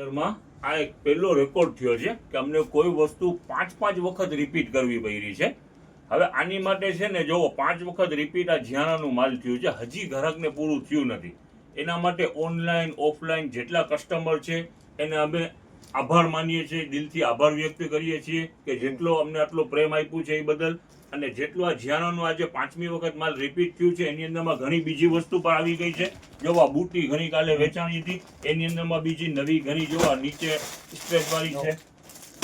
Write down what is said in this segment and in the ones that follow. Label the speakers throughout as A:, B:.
A: માં આ એક પહેલો રેકોર્ડ થયો છે કે અમને કોઈ વસ્તુ 5 વખત રિપીટ કરવી પડી છે. હવે આની માટે છે ને જો 5 વખત રિપીટ આ જ્યાંનું માલ થયું છે, હજી ગ્રાહકને પૂરું થયું નથી. એના માટે ઓનલાઈન ઓફલાઈન જેટલા કસ્ટમર છે એને અમે આભાર માનીએ છીએ, દિલથી આભાર વ્યક્ત કરીએ છીએ કે જેટલો અમને આટલો પ્રેમ આપ્યું છે એ બદલ. અને જેટલું આ જ્યાંનું આજે 5મી વખત માલ રિપીટ થયું છે એની અંદરમાં ઘણી બીજી વસ્તુ પણ આવી ગઈ છે. જો આ બુટી ઘણી કાલે વેચાણી હતી, એની અંદરમાં બીજી નવી ઘણી જો નીચે સ્ટ્રેચ વાળી છે,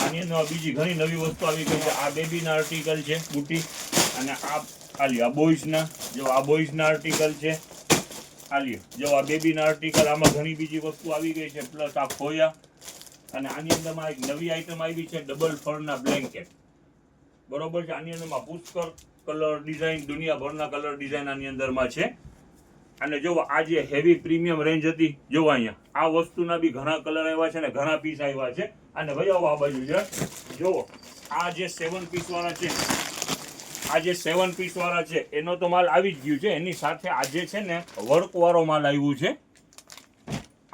A: આની અંદર બીજી ઘણી નવી વસ્તુ આવી ગઈ છે. આ બેબીના આર્ટિકલ છે બુટી, અને આ બોಯ್સના જો આ બોಯ್સના આર્ટિકલ છે. જો આ બેબીના આર્ટિકલ, આમાં ઘણી બીજી વસ્તુ આવી ગઈ છે. પ્લસ આ ખોયા, અને આની અંદરમાં એક નવી આઈટમ આવી છે ડબલ ફરના બ્લેન્કેટ. બરોબર છે. આની અંદરમાં પુષ્કળ કલર ડિઝાઇન, દુનિયાભરના કલર ડિઝાઇન આની અંદરમાં છે. અને જો આ જે હેવી પ્રીમિયમ રેન્જ હતી, જો અહીંયા આ વસ્તુના બી ઘણા કલર આવ્યા છે ને ઘણા પીસ આવ્યા છે. અને ભાઈ આ બાજુ છે જો આ જે 7 પીસ વાળા છે, આ જે 7 પીસ વાળા છે એનો તો માલ આવી જ ગયું છે. એની સાથે આજે છે ને વર્ક વાળો માલ આવ્યું છે.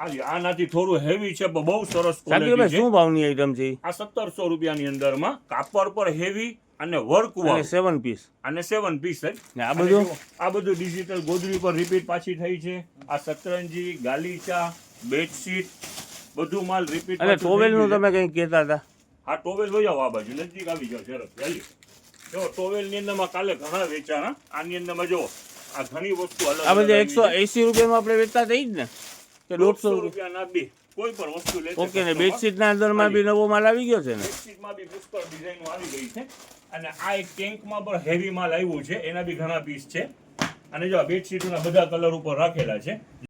A: આનાથી થોડું હેવી છે પણ બહુ સરસ ક્વોલિટી છે.
B: શું ભાવની આઈટમ છે
A: આ 1700 રૂપિયાની અંદરમાં કાપડ પર હેવી અને વર્ક વાળું
B: 7 પીસ
A: અને 7 પીસ છે. આ બધું ડિજિટલ ગોદડી પર રિપીટ પાછી થઈ છે. આ સતરંજી, ગાલીચા, બેડશીટ બધું માલ રિપીટ.
B: અને ટોવેલ નું તમે કંઈક કહેતા હતા.
A: આ ટોવેલ જોઈ આવો, આ બાજુ નજીક આવી જાવ ઝડપ. જો ટોવેલ ની અંદરમાં કાલે ઘણા વેચાણા. આની અંદરમાં જો આ ઘણી વસ્તુ અલગ.
B: આ બધી 180 રૂપિયામાં આપણે વેચતા થઈ જ ને કે
A: 150 રૂપિયાના બી કોઈ પણ વસ્તુ લેશે.
B: ઓકે ને બેડશીટ ના અંદરમાં બી નવો માલ આવી ગયો છે ને.
A: બેડશીટમાં બી પુષ્કળ ડિઝાઇન આવી ગઈ છે. અને આ એક ટેન્કમાં પણ હેવી માલ આવ્યું છે, એના બી ઘણા પીસ છે. અને જો આ બેડશીટોના બધા કલર ઉપર રાખેલા છે.